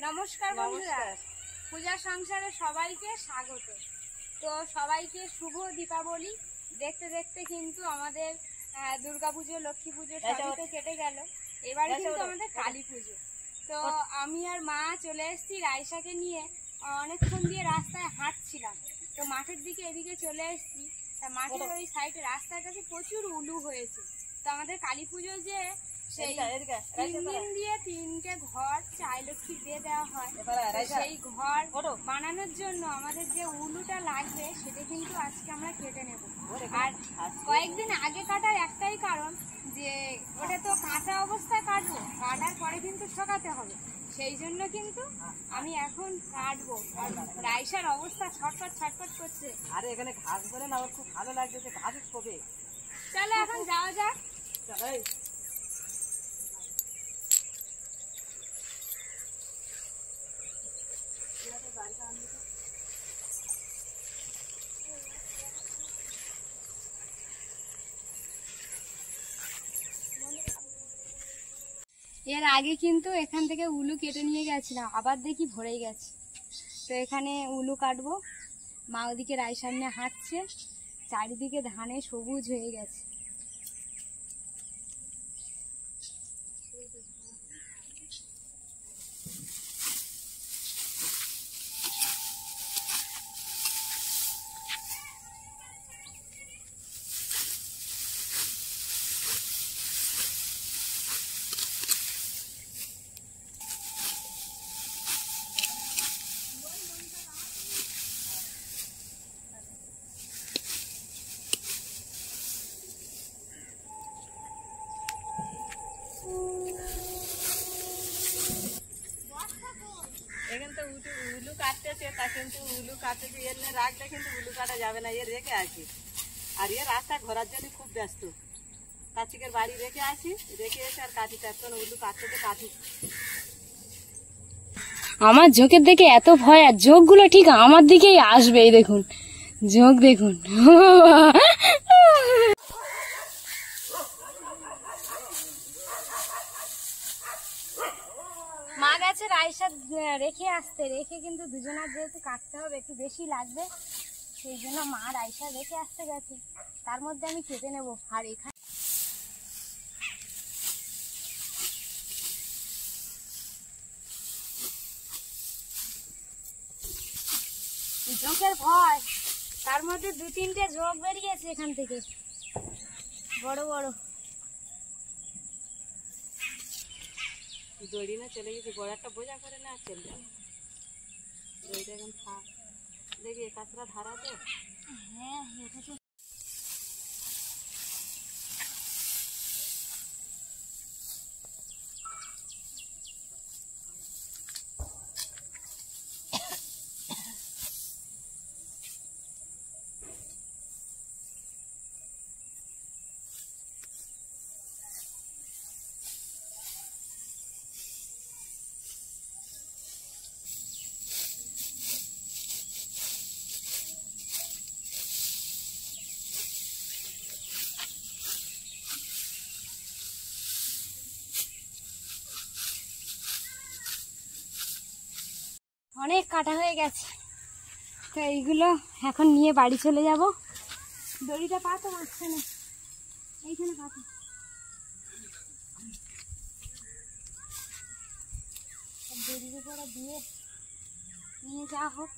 নমস্কার বন্ধুরা, পূজা সংসারে সবাইকে স্বাগত। তো সবাইকে শুভ দীপাবলি। দেখতে দেখতে কিন্তু আমাদের দুর্গাপুজো, লক্ষ্মী পুজো সবই তো কেটে গেল। এবারে কিন্তু আমাদের কালী পুজো। তো আমি আর মা চলে এসেছি রাইসাকে নিয়ে। অনেকক্ষণ দিয়ে রাস্তায় হাঁটছিলাম, তো মাঠের দিকে এদিকে চলে এসেছি। তা মাঠের ওই সাইডে রাস্তার কাছে প্রচুর উলু হয়েছে। তো আমাদের কালী পুজো যে সেই 3 দিন দিয়ে 3টে ঘর চাই লক্ষ্মী দিয়ে দেওয়া হয়, সেই ঘর বানানোর জন্য আমাদের যে উলুটা লাগবে সেটা কিন্তু আজকে আমরা কেটে নেব। আর কয়েকদিন আগে কাটার একটাই কারণ যে ওটা তো কাঁচা অবস্থায় কাটবো, কাটার পরে কিন্তু শোকাতে হবে, সেই জন্য কিন্তু আমি এখন কাটবো। আর রাইসার অবস্থা ছটফট ছটফট করছে। আরে এখানে ঘাস বলে না, আমার খুব ভালো লাগছে, ঘাস কবে। চলো এখন যাওয়া যাক। এর আগে কিন্তু এখান থেকে উলু কেটে নিয়ে গেছিলাম, আবার দেখি ভরেই গেছে। তো এখানে উলু কাটবো। মা ওদিকে রাই সামনে হাঁটছে, চারিদিকে ধানে সবুজ হয়ে গেছে। এখানে তো উলু কাটতেছে, তা কিন্তু উলু কাটতেছে এর রাখলে কিন্তু উলু কাটা যাবে না, এর রেখে আসি। আর এর রাস্তা ঘোরার জন্য খুব ব্যস্ত। কার্তিকের বাড়ি রেখে আসি, রেখে এসে আর কাটি এখন উলু কাটতে কাটি। আমার ঝোঁকের দিকে এত ভয়, আর ঝোঁকগুলো ঠিক আমার দিকেই আসবে। এই দেখুন ঝোঁক, দেখুন। মা গেছে রাইসা রেখে আসতে, রেখে কিন্তু দুজনের যেহেতু কাটতে হবে একটু বেশি লাগবে, সেই জন্য মা রাইসা রেখে আসতে গেছে। তার মধ্যে আমি কেটে নেবো। আর এখানে ঝোঁকের ভয়, তার মধ্যে 2-3টে ঝোঁক বেরিয়েছে এখান থেকে, বড় বড়। দড়ি না চলে গেছে, বড় একটা বোঝা করে না চলে যাবে। দড়িটা এখন থাক, দেখি কাঁচরা ধারা তো। হ্যাঁ, এটা তো অনেক কাটা হয়ে গেছে। তো এইগুলো এখন নিয়ে বাড়ি চলে যাব। দড়িটা পাতো মাঝখানে, এইখানে পাতো। দড়ির উপরে দিয়ে নিয়ে যাওয়া হোক।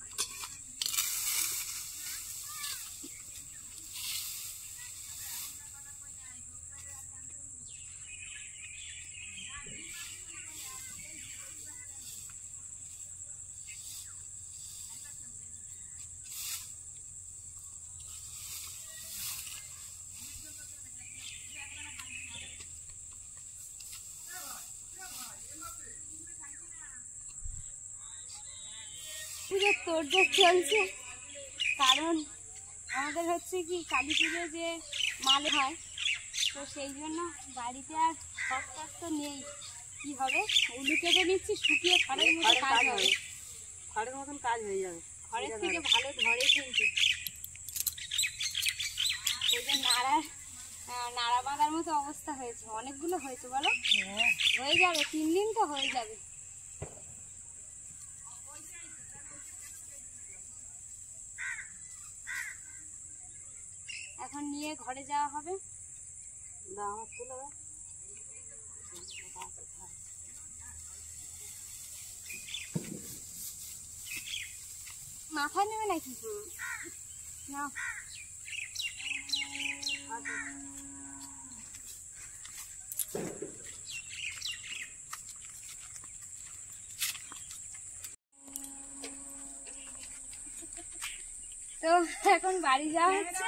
পুজোর তোড়জোড় চলছে, কারণ আমাদের হচ্ছে কি কালী পুজো যে মাল হয়, তো সেই জন্য বাড়িতে আর সস্তা তো নেই। কি হবে, উলু কেটে নিচ্ছি, শুকিয়ে খড়ের মতো কাজ হবে, খড়ের মতন কাজ হয়ে যাবে। খড়ের থেকে ভালো ধরে কিন্তু ওই যে নাড়া বাঁধার মতো অবস্থা হয়েছে। অনেকগুলো হয়েছে বলো, হয়ে যাবে 3 দিন তো হয়ে যাবে। নিয়ে ঘরে যাওয়া হবে। মাথায় নেবে নাকি? না তো এখন বাড়ি যাওয়া হচ্ছে।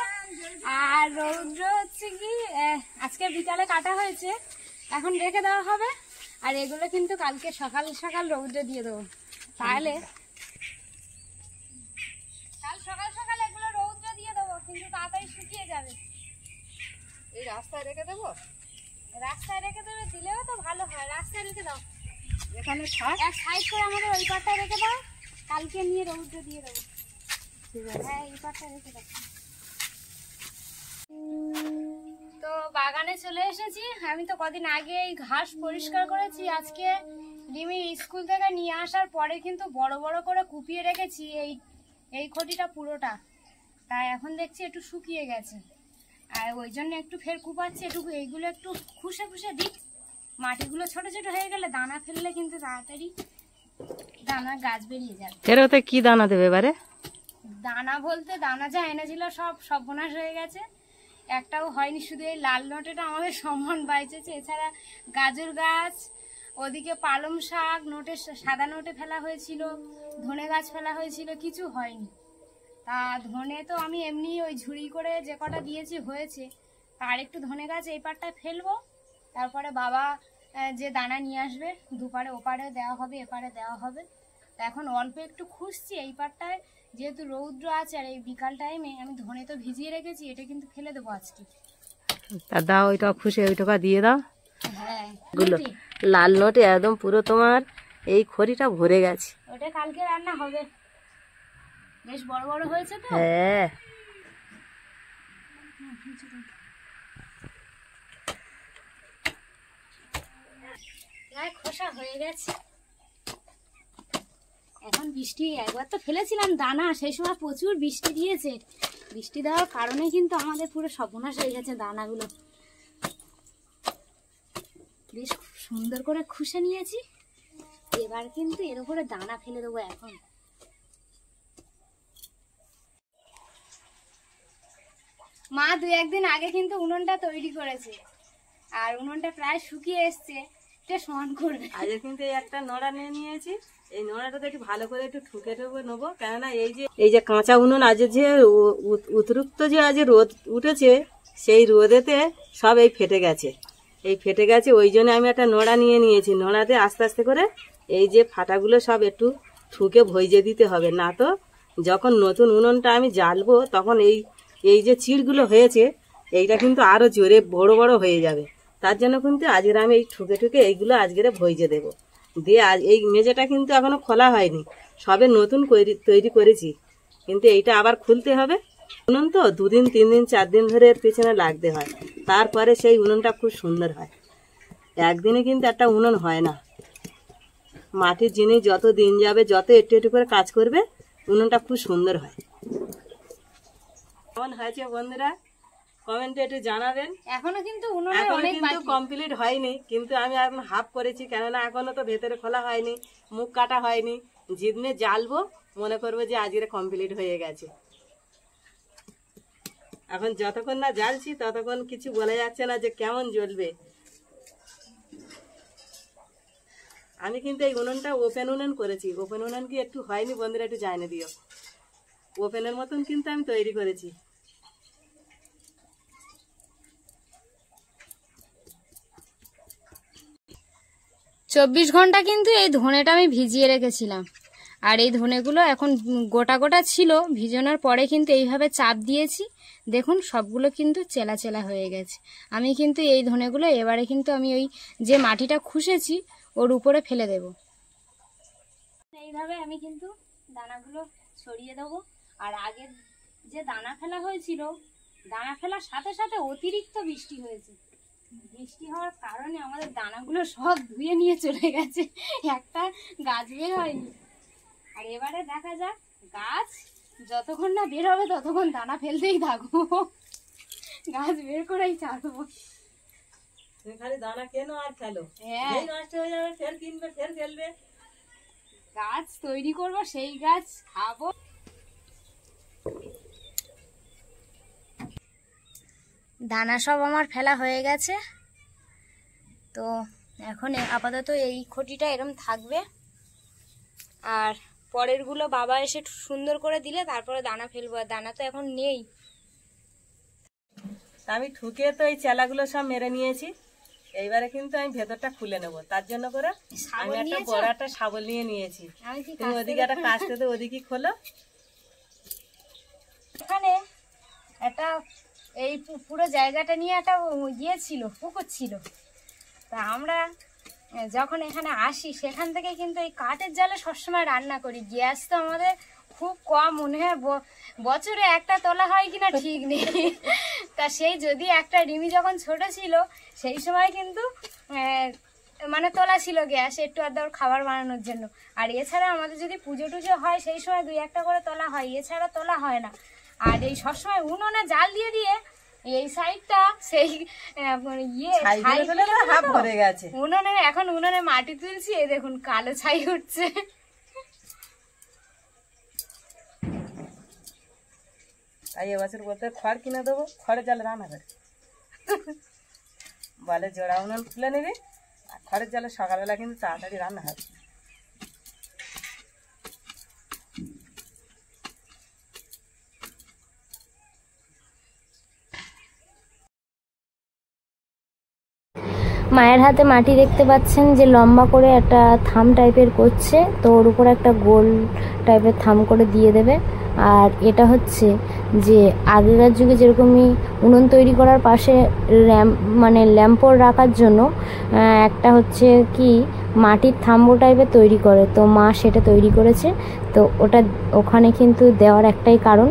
আর রৌদ্র হচ্ছে কি আজকে বিকালে কাটা হয়েছে, এখন রেখে দেওয়া হবে। আর এগুলো কিন্তু কালকে সকাল সকাল রৌদ্র দিয়ে দেবো, তাহলে কাল সকাল সকাল এগুলো রৌদ্র দিয়ে দেবো, কিন্তু তাড়াতাড়ি শুকিয়ে যাবে। এই রাস্তায় রেখে দেবো? রাস্তায় রেখে দেবে, দিলেও তো ভালো হয়। রাস্তায় রেখে দাও, এখানে থাক। এক সাইড করে আমাদের ওই পাটটা রেখে দাও, কালকে নিয়ে রৌদ্র দিয়ে দেবো। হ্যাঁ, এই পাটটা রেখে দাও। তো বাগানে চলে এসেছি। আমি তো কদিন আগে এই ঘাস পরিষ্কার করেছি। আজকে রিমি স্কুল থেকে নিয়ে আসার পরে কিন্তু বড় বড় করে কুপিয়ে রেখেছি এই খটিটা পুরোটা। তাই এখন দেখছি একটু শুকিয়ে গেছে, আর ওই জন্য একটু ফের কুপাচ্ছি। একটু এইগুলো একটু খুশে খুশে দিই, মাটিগুলো ছোট ছোট হয়ে গেলে দানা ফেললে কিন্তু তাড়াতাড়ি দানা গাছ বেরিয়ে যাবে। এর ওতে কি দানা দেবে এবারে? দানা বলতে দানা যা এনেছিল সব সর্বনাশ হয়ে গেছে, একটাও হয়নি। শুধু এই লাল নোটেটা আমাদের সম্মান বাইচেছে। এছাড়া গাজর গাছ, ওদিকে পালং শাক, নোটে সাদা নোটে ফেলা হয়েছিল, ধনে গাছ ফেলা হয়েছিল, কিছু হয়নি। তা ধনে তো আমি এমনি ওই ঝুড়ি করে যে কটা দিয়েছি হয়েছে, তার একটু ধনে গাছ এই পাটটায় ফেলবো। তারপরে বাবা যে দানা নিয়ে আসবে, দুপারে ওপারে দেওয়া হবে, এপারে দেওয়া হবে। তা এখন অল্প একটু খুঁজছি এই পাটটায়, যেহেতু রৌদ্র আছে। আর এই বিকাল টাইমে আমি ধনে তো ভিজিয়ে রেখেছি, এটা কিন্তু ফেলে দেবো আজকে। তা দাও, ওইটা খুশি ওইটা দিয়ে দাও। হ্যাঁ, গুলো লাল নোটে একদম পুরো তোমার এই খড়িটা ভরে গেছে। ওটা কালকে রান্না হবে, বেশ বড় বড় হয়েছে তো। হ্যাঁ, খোসা হয়ে গেছে। এখন বৃষ্টি, একবার তো ফেলেছিলাম দানা, সেই সময় প্রচুর বৃষ্টি দিয়েছে। বৃষ্টি দেওয়ার কারণে কিন্তু আমাদের পুরো সর্বনাশ হয়ে গেছে দানাগুলো। বেশ সুন্দর করে খুশে নিয়েছি, এবার কিন্তু এর উপরে দানা ফেলে দেবো। এখন মা 2-1 দিন আগে কিন্তু উনুনটা তৈরি করেছে, আর উনুনটা প্রায় শুকিয়ে এসছে, এটা সমান করবে। আজকে কিন্তু এই একটা নোড়া নিয়ে নিয়েছি। এই নোড়াটাতে একটু ভালো করে একটু ঠুকে ঠুকে নেবো, কেননা এই যে কাঁচা উনুন আজ যে অতিরিক্ত যে আজ রোদ উঠেছে, সেই রোদেতে সব এই ফেটে গেছে। ওই জন্য আমি একটা নোড়া নিয়ে নিয়েছি। নোড়াতে আস্তে আস্তে করে এই যে ফাটাগুলো সব একটু ঠুকে ভইজে দিতে হবে, না তো যখন নতুন উনুনটা আমি জ্বালবো তখন এই যে চিড়গুলো হয়েছে, এইটা কিন্তু আরো জোরে বড় বড় হয়ে যাবে। তার জন্য কিন্তু আজকে আমি এই ঠুকে ঠুকে এইগুলো আজকে ভইজে দেবো। দিয়ে এই মেঝেটা কিন্তু এখনো খোলা হয়নি, সবে নতুন তৈরি করেছি, কিন্তু এইটা আবার খুলতে হবে। উনুন তো 2 দিন 3 দিন 4 দিন ধরে এর পেছনে লাগতে হয়, তারপরে সেই উনুনটা খুব সুন্দর হয়। একদিনে কিন্তু একটা উনুন হয় না। মাটির জিনিস যত দিন যাবে, যত একটু একটু করে কাজ করবে, উনুনটা খুব সুন্দর হয়। কেমন হয়েছে বন্ধুরা, কমেন্টে একটু জানাবেন। এখনো কিন্তু কমপ্লিট হয়নি, কিন্তু আমি এখন হাফ করেছি, কেননা এখনো তো ভেতরে খোলা হয়নি, মুখ কাটা হয়নি। যেদিনে জ্বালবো মনে করবো যে আজকে কমপ্লিট হয়ে গেছে। এখন যতক্ষণ না জ্বালছি ততক্ষণ কিছু বলা যাচ্ছে না যে কেমন জ্বলবে। আমি কিন্তু এই উনুনটা ওপেন উনুন করেছি। ওপেন উনুন কি একটু হয়নি বন্ধুরা, একটু জানিয়ে দিও। ওপেনের মতন কিন্তু আমি তৈরি করেছি। 24 ঘন্টা কিন্তু এই ধনেটা আমি ভিজিয়ে রেখেছিলাম। আর এই ধনেগুলো এখন গোটা গোটা ছিল, ভিজানোর পরে কিন্তু এইভাবে চাপ দিয়েছি, দেখুন সবগুলো কিন্তু চেলা চেলা হয়ে গেছে। আমি কিন্তু এই ধনেগুলো এবারে কিন্তু আমি ওই যে মাটিটা খুশেছি ওর উপরে ফেলে দেব। এইভাবে আমি কিন্তু দানাগুলো ছড়িয়ে দেবো। আর আগে যে দানা ফেলা হয়েছিল, দানা ফেলার সাথে সাথে অতিরিক্ত বৃষ্টি হয়েছে। বৃষ্টি হওয়ার কারণে আমাদের দানাগুলো সব ধুয়ে নিয়ে চলে গেছে, একটা গাছ বের হয়নি। আর এবারে দেখা যাক, গাছ যতক্ষণ না বের হবে ততক্ষণ দানা ফেলতেই থাকবো। গাছ বের করেই ছাড়বো। তুমি খালি দানা কেনো আর খেলো, নষ্ট হয়ে যাবে ফের কিনবে ফের ফেলবে। গাছ তৈরি করবো, সেই গাছ খাবো। দানা সব আমার ফেলা হয়ে গেছে, তো এখন আপাতত এই খটিটা এরম থাকবে, আর পরেরগুলো বাবা এসে সুন্দর করে দিলে তারপরে দানা ফেলবো। আর দানা তো এখন নেই। আমি ঠুকে তো এই চেলাগুলো সব মেরে নিয়েছি, এইবারে কিন্তু আমি ভেতরটা খুলে নেবো। তার জন্য করে আমি একটা বড় একটা শাবল নিয়ে নিয়েছি। তুমি ওদিকে একটা কাস্তে তো ওদিকে খোলো। এখানে একটা এই পুরো জায়গাটা নিয়ে একটা ইয়ে ছিল, পুকুর ছিল। তা আমরা যখন এখানে আসি সেখান থেকে কিন্তু এই কাঠের জালে সবসময় রান্না করি। গ্যাস তো আমাদের খুব কম, মনে হয় বছরে একটা তোলা হয় কিনা ঠিক নেই। তা সেই যদি একটা রিমি যখন ছোট ছিল সেই সময় কিন্তু মানে তোলা ছিল গ্যাস একটু আধ খাবার বানানোর জন্য। আর এছাড়া আমাদের যদি পুজো টুজো হয় সেই সময় 2-1টা করে তোলা হয়, এছাড়া তোলা হয় না। আর এই সবসময় উনুনে জাল দিয়ে দিয়ে এই সাইডটা সেই উনুনে, এখন উনুনে মাটি তুলছি, এই দেখুন কালো ছাই উঠছে। তাই এবছর বলতে খড় কিনে দেবো, খড়ের জালে রান্না করে বলে জোড়া উনুন খুলে নিবি, আর খড়ের জালে সকালবেলা কিন্তু তাড়াতাড়ি রান্না হবে। মায়ের হাতে মাটি দেখতে পাচ্ছেন যে লম্বা করে একটা থাম টাইপের করছে, তো ওর উপর একটা গোল টাইপের থাম করে দিয়ে দেবে। আর এটা হচ্ছে যে আগেকার যুগে যেরকমই উনুন তৈরি করার পাশে ল্যাম্পোর রাখার জন্য একটা হচ্ছে কি মাটির থাম্বো টাইপের তৈরি করে, তো মা সেটা তৈরি করেছে। তো ওটা ওখানে কিন্তু দেওয়ার একটাই কারণ,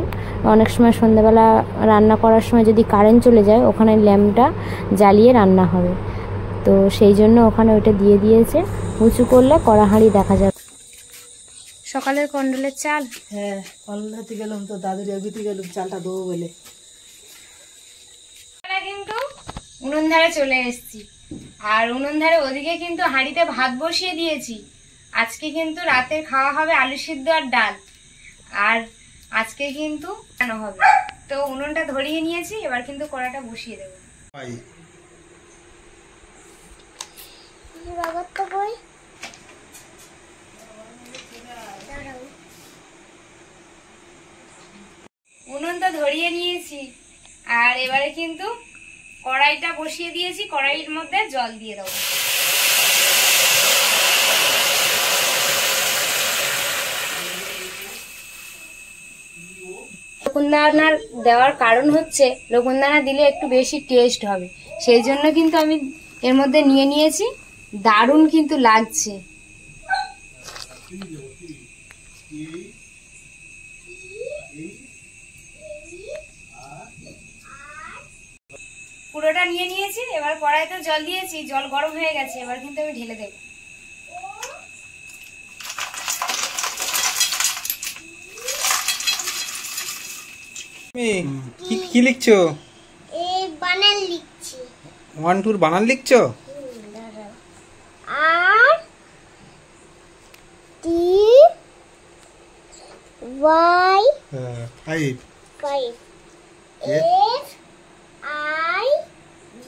অনেক সময় সন্ধ্যাবেলা রান্না করার সময় যদি কারেন্ট চলে যায় ওখানে ল্যাম্পটা জ্বালিয়ে রান্না হবে, তো সেই জন্য ওখানে ওইটা দিয়ে দিয়েছে। উঁচু করলে কড়া হাঁড়ি দেখা যাবে। সকালের কন্ডলের চাল, হ্যাঁ কন্ডলাতে গেলাম তো দাদুর এগিতে গেলাম চালটা দেবো বলে। কিন্তু উনুন ধারে চলে এসেছি, আর উনুন ধারে ওদিকে কিন্তু হাঁড়িতে ভাত বসিয়ে দিয়েছি। আজকে কিন্তু রাতে খাওয়া হবে আলু সিদ্ধ আর ডাল, আর আজকে কিন্তু রান্না হবে। তো উনুনটা ধরিয়ে নিয়েছি, এবার কিন্তু কড়াটা বসিয়ে দেবো। উনুন তো ধরিয়ে নিয়েছি, আর এবারে কিন্তু কড়াইটা বসিয়ে দিয়েছি, কড়াইয়ের মধ্যে জল দিয়ে দেবো। লকুনদানা দেওয়ার কারণ হচ্ছে লকুনদানা দিলে একটু বেশি টেস্ট হবে, সেই জন্য কিন্তু আমি এর মধ্যে নিয়ে নিয়েছি। দারুণ কিন্তু লাগছে। পুরোটা নিয়ে নিয়েছি, এবার কড়াইতে জল দিয়েছি, জল গরম হয়ে গেছে, এবার কিন্তু আমি ঢেলে দেব। কি লিখছো? বানান লিখছি। 1 2 বানান লিখছো? R T Y 5 F I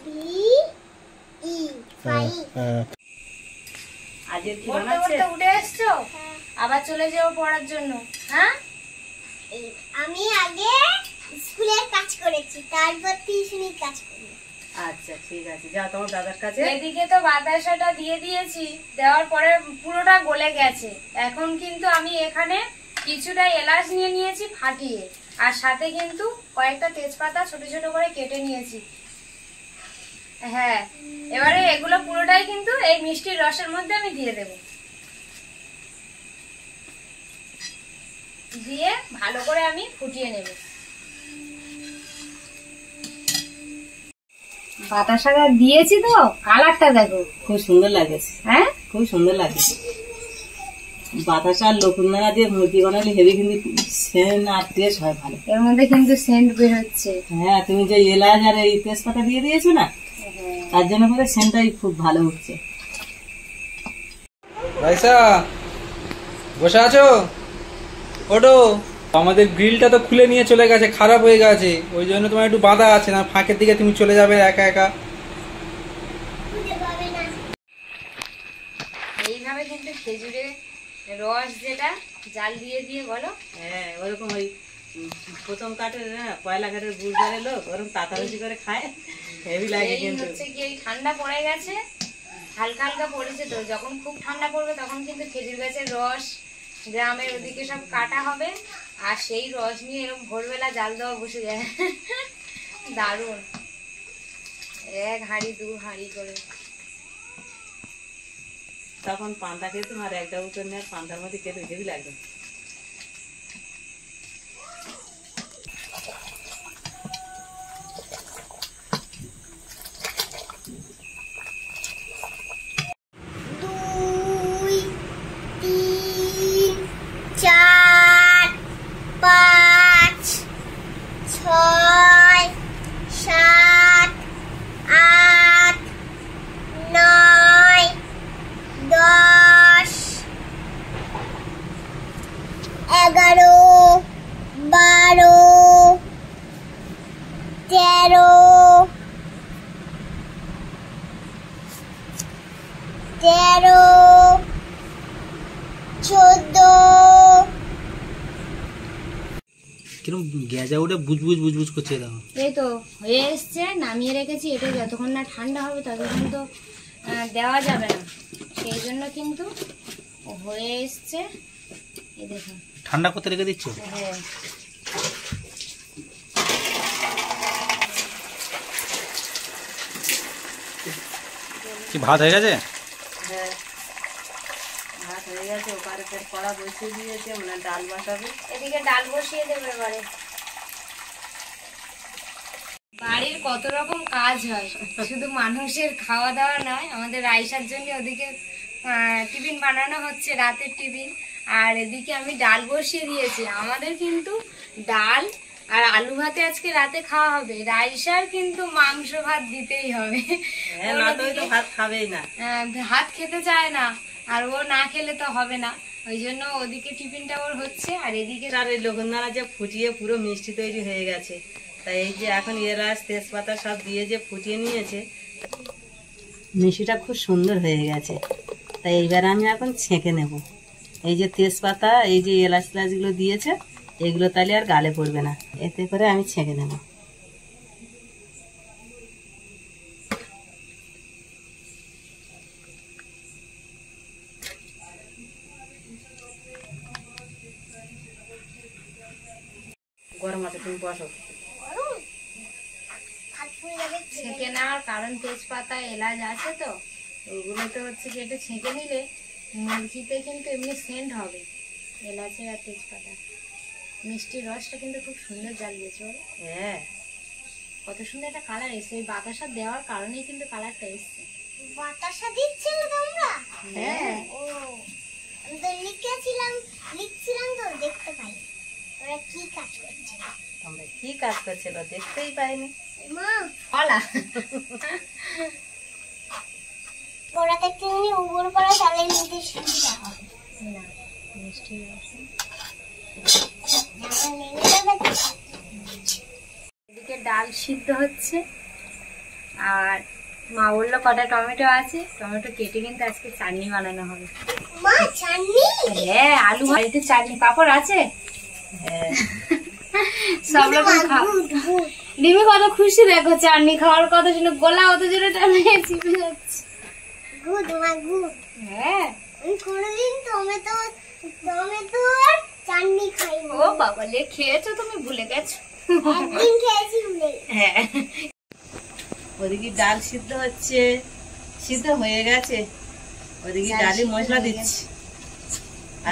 B E 5। আজের কি পড়তে বানাচ্ছে? পড়তে উঠে এসছো, আবার চলে যাও পড়ার জন্য। হ্যাঁ, আমি আগে স্কুলের কাজ করেছি, তারপর টিউশনির কাজ করি। আচ্ছা ঠিক আছে, যাও তোমার দাদার কাছে। এদিকে তো বাতাসাটা দিয়ে দিয়েছি, দেওয়ার পরে পুরোটা গলে গেছে। এখন কিন্তু আমি এখানে কিছুটা এলাচ নিয়ে নিয়েছি ফাটিয়ে, আর সাথে কিন্তু কয়েকটা তেজপাতা ছোট ছোট করে কেটে নিয়েছি। হ্যাঁ, এবারে এগুলো পুরোটাই কিন্তু এই মিষ্টির রসের মধ্যে আমি দিয়ে দেব। দিয়ে ভালো করে আমি ফুটিয়ে নেব। বাতাসাটা দিয়েছি তো, কালারটা দেখো খুব সুন্দর লাগেছে। হ্যাঁ, খুব সুন্দর লাগেছে। বাতাসা আর লকুন্দানা দিয়ে মুরগি বানালে হেভি কিন্তু সেন্ট আর টেস্ট হয় ভালো। এর মধ্যে কিন্তু সেন্ট বের হচ্ছে। হ্যাঁ, তুমি যে এলাচ আর এই তেজপাতা দিয়ে দিয়েছো না, তার জন্য করে সেন্টটাই খুব ভালো উঠছে। রাইসা বসে আছো? ওটো, আমাদের গ্রিলটা তো খুলে নিয়ে চলে গেছে, খারাপ হয়ে গেছে, ওই জন্য তোমার একটু বাধা আছে, না ফাঁকের দিকে তুমি চলে যাবে একা একা। এইভাবে কিন্তু খেজুরের রস যেটা জাল দিয়ে দিয়ে বলো। হ্যাঁ, ওরকম ওই প্রথম কাঠের পয়লা কাঠের গুড় করে লোক ওরকম তাতারুচি করে খায়, হেভি লাগে। কিন্তু হচ্ছে কি এই ঠান্ডা পড়ে গেছে, হালকা হালকা পড়েছে, তো যখন খুব ঠান্ডা পড়বে তখন কিন্তু খেজুর গাছের রস গ্রামের ওদিকে সব কাটা হবে, আর সেই রস নিয়ে এরকম ভোরবেলা জাল দেওয়া বসে যায়। দারুণ, 1 হাঁড়ি 2 হাঁড়ি করে। তখন পান্তা খেতাম আর একটা উত্তর নেওয়ার পান্তার মধ্যে খেতে হেভি লাগবে। কিরকম গ্যাজা উঠে বুজবুজ বুজবুজ করছে দাও। এই তো হয়ে এসছে, নামিয়ে রেখেছি। এটা যতক্ষণ না ঠান্ডা হবে ততক্ষণ তো দেওয়া যাবে না, সেই জন্য কিন্তু হয়ে এসছে। এই দেখুন, ঠান্ডা করতে রেখে দিচ্ছ? হ্যাঁ, কি ভাত হয়ে গেছে? হ্যাঁ, ভাত হয়ে গেছে, ওপারে কড়া বসিয়ে দিয়েছে, মানে ডাল বসাবে। এদিকে ডাল বসিয়ে দেবে। এবারে বাড়ির কত রকম কাজ হয়, শুধু মানুষের খাওয়া দাওয়া নয়, আমাদের রাইসার জন্য ওদিকে টিফিন বানানো হচ্ছে, রাতের টিফিন, আর এদিকে আমি ডাল বসিয়ে দিয়েছি। আমাদের কিন্তু ডাল আর আলু ভাতে আজকে রাতে খাওয়া হবে, রাইসার কিন্তু মাংস ভাত দিতেই হবে। না তো ভাত খাবেই না, ভাত খেতে চায় না, আর ও না খেলে তো হবে না, ওই জন্য ওদিকে টিফিনটা ওর হচ্ছে, আর এদিকে আর এই লবণদানা যে ফুটিয়ে পুরো মিষ্টি তৈরি হয়ে গেছে। তাই এই যে এখন এলাচ তেজপাতা সব দিয়ে যে ফুটিয়ে নিয়েছে, মিষ্টিটা খুব সুন্দর হয়ে গেছে। তাই এইবার আমি এখন ছেঁকে নেব। এই যে তেজপাতা, এই যে এলাচ টেলাচগুলো দিয়েছে, এগুলো তাহলে আর গালে পড়বে না, এতে করে আমি ছেঁকে নেব। গরম আছে, তুমি বসো। ছেঁকে নেওয়ার কারণ তেজপাতা এলাচ আছে তো, ওগুলো তো হচ্ছে কি একটু ছেঁকে নিলে মুরগিতে কিন্তু এমনি সেন্ট হবে, এলাচের আর তেজপাতা। মিষ্টির রসটা কিন্তু খুব সুন্দর জ্বালিয়েছে। হ্যাঁ, কত সুন্দর একটা কালার এসছে, ওই বাতাসা দেওয়ার কারণেই কিন্তু কালারটা এসছে। বাতাসা দিচ্ছিলে তোমরা? হ্যাঁ, ও আমি তো লিখছিলাম তো দেখতে পাই ওরা কি কাজ করছে। আমরা কি কাজ করছিল দেখতেই পাইনি। মা কলা ওরা দেখতে নিয়ে উপর পড়া তাহলে নিতে সুবিধা হবে না, মিষ্টির রস। এদিকে ডাল সিদ্ধ হচ্ছে, আর মা বললো কটা টমেটো আছে, টমেটো কেটে কিন্তু আজকে চাটনি বানানো হবে। মা চাটনি? হ্যাঁ, আলু বাড়িতে চাটনি, পাপড় আছে। হ্যাঁ, সব রকম খাও। ডিমি কত খুশি, দেখো চাটনি খাওয়ার কথা শুনে গলা অত জোরে টানে চিপে যাচ্ছে। গুড মা গুড। হ্যাঁ, আমি কোনোদিন টমেটো চাটনি খাই না। ও বাবা লে, খেয়েছো তুমি, ভুলে গেছো। একদিন খেয়েছি বলে। হ্যাঁ, ওদিকে ডাল সিদ্ধ হচ্ছে, সিদ্ধ হয়ে গেছে, ওদিকে ডালি মশলা দিচ্ছি।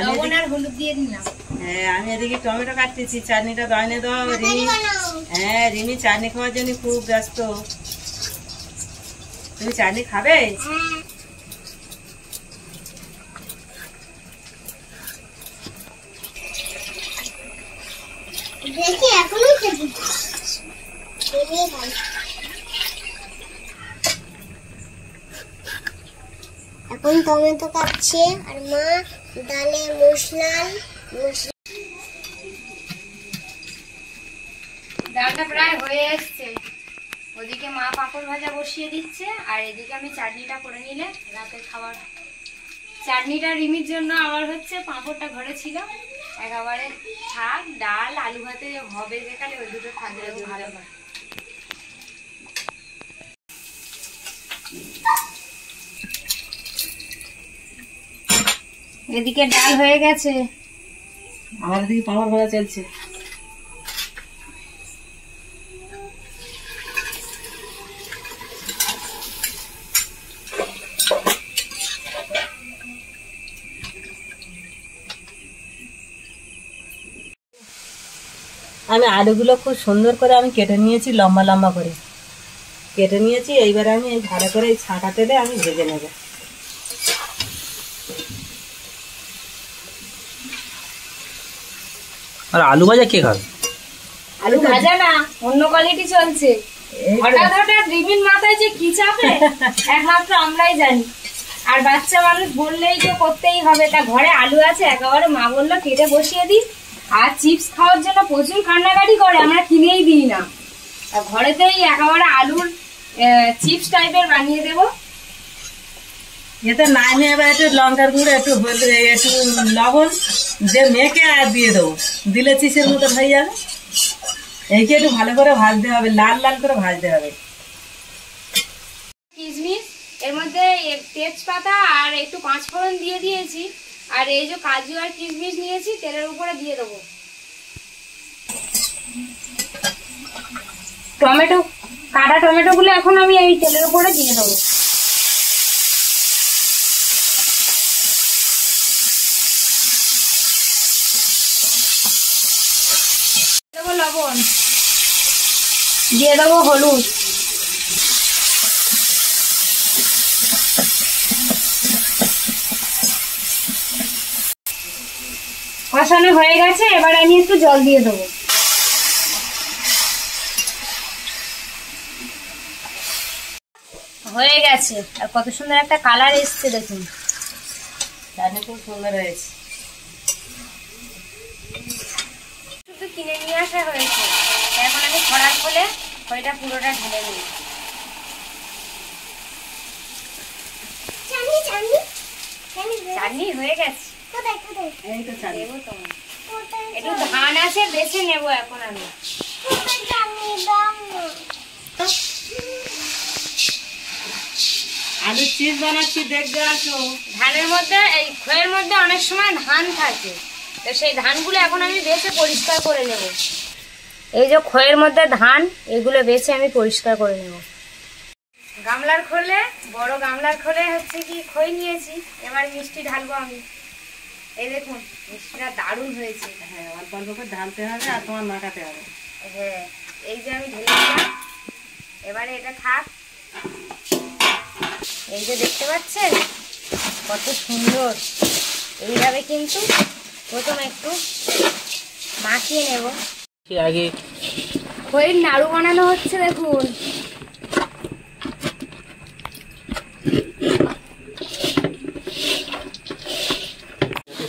লবণ আর হলুদ দিয়ে দিলাম। হ্যাঁ, আমি এদিকে টমেটো কাটতেছি, চাটনিটা দয়নে দাও। রিমি, হ্যাঁ রিমি চাটনি খাওয়ার জন্য খুব ব্যস্ত। তুমি চাটনি খাবে? হ্যাঁ দেখি এখনো খেতে এখন টমেটো কাটছে আর মা ডালে মশলা ডালটা প্রায় হয়ে এসছে। ওদিকে মা পাঁপড় ভাজা বসিয়ে দিচ্ছে আর এদিকে আমি চাটনিটা করে নিলে রাতের খাবার। চাটনিটা রিমির জন্য আবার হচ্ছে, পাঁপড়টা ঘরে ছিল, একেবারে শাক ডাল আলু ভাতে হবে যেখানে ওই দুটো থাকলে ভালো হয়। এদিকে ডাল হয়ে গেছে, আমার দিকে পাঁপড় ভাজা চলছে। আমি আলুগুলো খুব সুন্দর করে আমি কেটে নিয়েছি, লম্বা লম্বা করে কেটে নিয়েছি। এইবারে আমি এই ভালো করে এই ছাঁকা তেলে আমি ভেজে নেব। আর আলু ভাজা কে খাবে? আলু ভাজা না, অন্য কোয়ালিটি চলছে। হঠাৎ হঠাৎ রিমির মাথায় যে কি চাপে একমাত্র আমরাই জানি। আর বাচ্চা মানুষ বললেই তো করতেই হবে। তা ঘরে আলু আছে, একেবারে মা বললো কেটে বসিয়ে দিই। আর চিপস খাওয়ার জন্য প্রচুর কান্নাকাটি করে, আমরা কিনেই দিই না। ঘরেতেই একেবারে আলুর চিপস টাইপের বানিয়ে দেবো। এতে নামিয়ে এবার একটু লঙ্কার গুঁড়ো, একটু হলুদ, একটু লবণ দিয়ে মেখে আর দিয়ে দেবো, দিলে চিপসের মতো হয়ে যাবে। এইকে একটু ভালো করে ভাজতে হবে, লাল লাল করে ভাজতে হবে। কিশমিশ, এর মধ্যে তেজপাতা আর একটু পাঁচফোড়ন দিয়ে দিয়েছি। আর এই যে কাজু আর কিশমিশ নিয়েছি, তেলের উপরে দিয়ে দেবো। টমেটো, কাটা টমেটো গুলো এখন আমি এই তেলের উপরে দিয়ে দেবো। দেবো লবণ, দিয়ে দেবো হলুদ, কষানো হয়ে গেছে। এবার আমি একটু জল দিয়ে দেবো। হয়ে গেছে, আর কত সুন্দর একটা কালার এসছে দেখুন। রান্না খুব সুন্দর হয়েছে। শুধু কিনে নিয়ে আসা হয়েছে, এখন আমি খরার ফলে খইটা পুরোটা ঢেলে নেব। চাটনি হয়ে গেছে। এই তো চাল দেবো তোমার, একটু ধান আছে বেছে নেবো এখন আমি। আলু চিপস বানাচ্ছি, দেখবে আসো। ধানের মধ্যে, এই খইয়ের মধ্যে অনেক সময় ধান থাকে, তো সেই ধানগুলো এখন আমি বেছে পরিষ্কার করে নেব। এই যে খইয়ের মধ্যে ধান, এগুলো বেছে আমি পরিষ্কার করে নেব। গামলার খোলে, বড় গামলার খোলে হচ্ছে কি খই নিয়েছি। এবার মিষ্টি ঢালবো আমি। এই দেখুন মিষ্টিটা দারুণ হয়েছে। হ্যাঁ, অল্প অল্প করে ঢালতে হবে আর তোমার মাখাতে হবে। হ্যাঁ, এই যে আমি ঢেলে দিলাম। এবারে এটা থাক। এই যে দেখতে পাচ্ছেন কত সুন্দর। এইভাবে কিন্তু প্রথমে একটু মাখিয়ে নেব। আগে খইয়ের নাড়ু বানানো হচ্ছে দেখুন।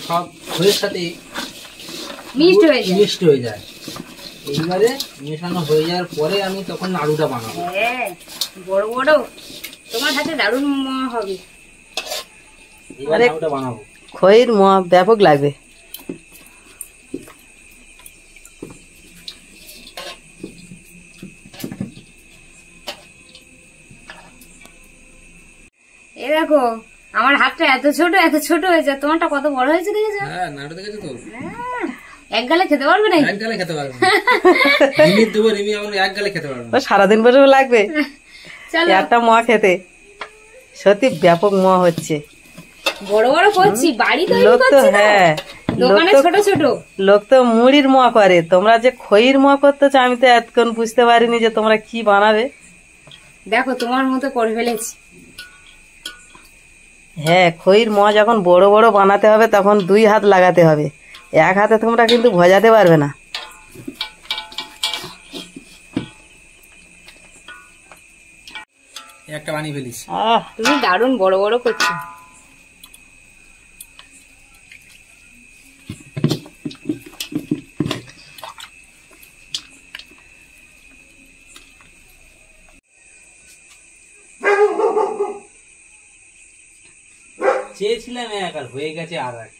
সব খইয়ের সাথে মিক্সড হয়ে যায়। এইবারে মেশানো হয়ে যাওয়ার পরে আমি তখন নাড়ুটা বানাবো। হ্যাঁ, বড় বড় তোমার হাতে দারুণ হবে। এবারে নাড়ুটা বানাবো। খইয়ের ব্যাপক লাগবে। এ দেখো আমার হাতটা এত ছোট হয়েছে, তোমারটা কত বড় হয়েছে দেখেছো? হ্যাঁ, নাড়ু দেখেছো তো? এক গালে খেতে পারবে না? এক গালে খেতে পারবে না। রিমি দেবো, রিমি আমার এক গালে খেতে পারবে না। সারাদিন বসে লাগবে চলো একটা মোয়া খেতে। সত্যি ব্যাপক মোয়া হচ্ছে। বড় বড় করছি, বাড়ি তৈরি লোক তো, করছি না, হ্যাঁ, দোকানে ছোট ছোট। লোক তো মুড়ির মোয়া করে, তোমরা যে খইয়ের মোয়া করতেছো আমি তো এতক্ষণ বুঝতে পারিনি যে তোমরা কি বানাবে। দেখো তোমার মতো করে ফেলেছি। হ্যাঁ, খইয়ের মোয়া যখন বড় বড় বানাতে হবে তখন 2 হাত লাগাতে হবে, এক হাতে তোমরা কিন্তু ভজাতে পারবে না। একটা বানিয়ে ফেলিস। তুমি দারুণ বড় বড় করছো। চেয়েছিলাম এক আর হয়ে গেছে আর এক।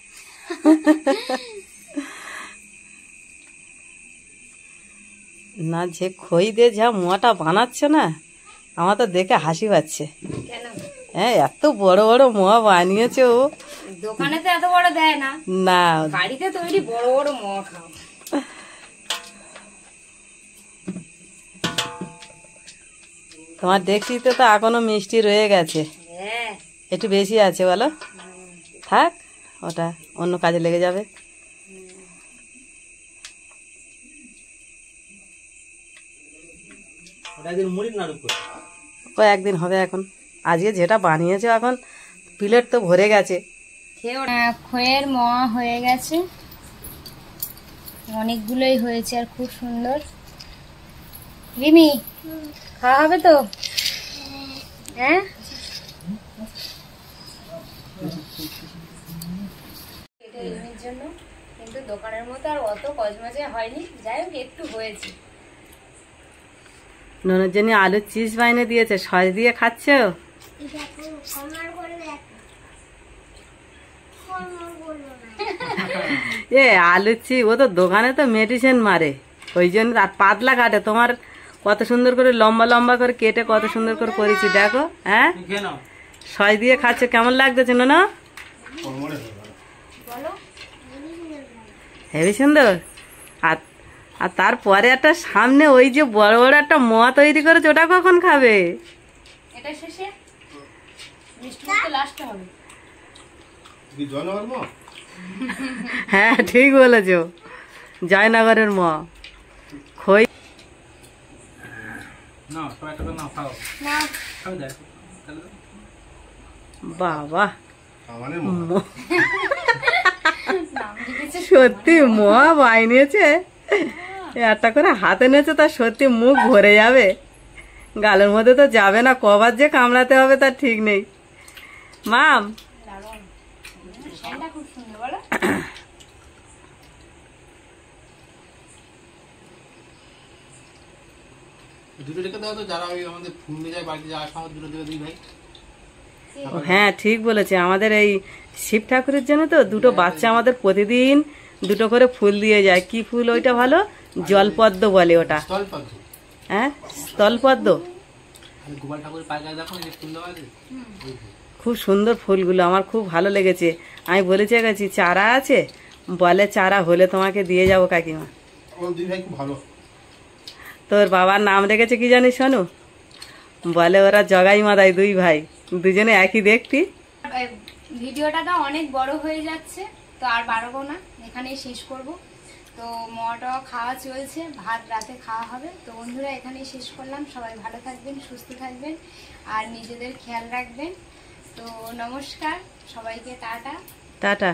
না, যে খই দিয়ে যা মোয়াটা বানাচ্ছে না, আমার তো দেখে হাসি পাচ্ছে। কেন? হ্যাঁ, এত বড় বড় মোয়া বানিয়েছে ও। দোকানে তো এত বড় দেয় না, না বাড়িতে তৈরি বড় বড় মোয়া খাও। তোমার দেখছি তো এখনো মিষ্টি রয়ে গেছে, হ্যাঁ, একটু বেশি আছে বলো। থাক, ওটা অন্য কাজে লেগে যাবে। ওটা একদিন মুড়ির নাড়ু করে ও একদিন হবে। এখন আজকে যেটা বানিয়েছে, এখন প্লেট তো ভরে গেছে। খয়ের মোয়া হয়ে গেছে, অনেকগুলোই হয়েছে আর খুব সুন্দর। রিমি, খাওয়া হবে তো? হ্যাঁ, এটা রিমির জন্য, কিন্তু দোকানের মতো আর অত কচমচে হয়নি, যাই হোক একটু হয়েছে। ননের জন্য আলুর চিজ বাইনে দিয়েছে, সস দিয়ে খাচ্ছ। দেখো কমার করে দেখো, কমার বললো না। এ আলুর চিজ, ও তো দোকানে তো মেডিসিন মারে, ওই জন্য আর পাতলা কাটে। তোমার কত সুন্দর করে লম্বা লম্বা করে কেটে কত সুন্দর করে করেছি দেখো। হ্যাঁ, কেন সস দিয়ে খাচ্ছ, কেমন লাগতেছে না? হেবি সুন্দর। আর আর তারপরে একটা সামনে ওই যে বড় বড় একটা মোয়া তৈরি করেছে, ওটা কখন খাবে? এটা শেষে মিষ্টি তো লাস্টে হবে। হ্যাঁ, ঠিক বলেছো, জয়নগরের মোয়া। খই না, সবাই একটা করে নাও, খাও না, খাও, দেখো তাহলে দাও। বাবা, সত্যি মোয়া বানিয়েছে, একটা করে হাতে নিয়েছে, তার সত্যি মুখ ভরে যাবে, গালের মধ্যে তো যাবে না, কবার যে কামড়াতে হবে তার ঠিক নেই। মাম, এটা খুব সুন্দর বলো। দুটো রেখে দাও তো, যারা ওই আমাদের ফুল নিয়ে যায় বাড়িতে যাওয়ার সময় দুটো দিকে দিই ভাই। হ্যাঁ ঠিক বলেছে, আমাদের এই শিব ঠাকুরের জন্য তো দুটো বাচ্চা আমাদের প্রতিদিন দুটো করে ফুল দিয়ে যায়। কি ফুল ওইটা ভালো? জলপদ্ম বলে ওটা। স্থলপদ্ম, হ্যাঁ, স্থলপদ্ম। গোপাল ঠাকুরের পায়ে গায়ে দেখো, এই যে ফুল দেওয়া আছে, ওই ফুল। খুব সুন্দর ফুলগুলো, আমার খুব ভালো লেগেছে। আমি বলেছি গেছি চারা আছে, বলে চারা হলে তোমাকে দিয়ে যাবো কাকিমা। আমার দুই ভাই খুব ভালো। তোর বাবার নাম রেখেছে কি জানিস শোনো? বলে ওরা জগাই মাদাই দুই ভাই, দুজনে একই দেখতি। ভিডিওটা তো অনেক বড় হয়ে যাচ্ছে, তো আর বাড়াবো না, এখানেই শেষ করব। তো মোয়াটাও খাওয়া চলছে, ভাত রাতে খাওয়া হবে। তো বন্ধুরা এখানেই শেষ করলাম। সবাই ভালো থাকবেন, সুস্থ থাকবেন আর নিজেদের খেয়াল রাখবেন। তো নমস্কার সবাইকে, টাটা। টাটা।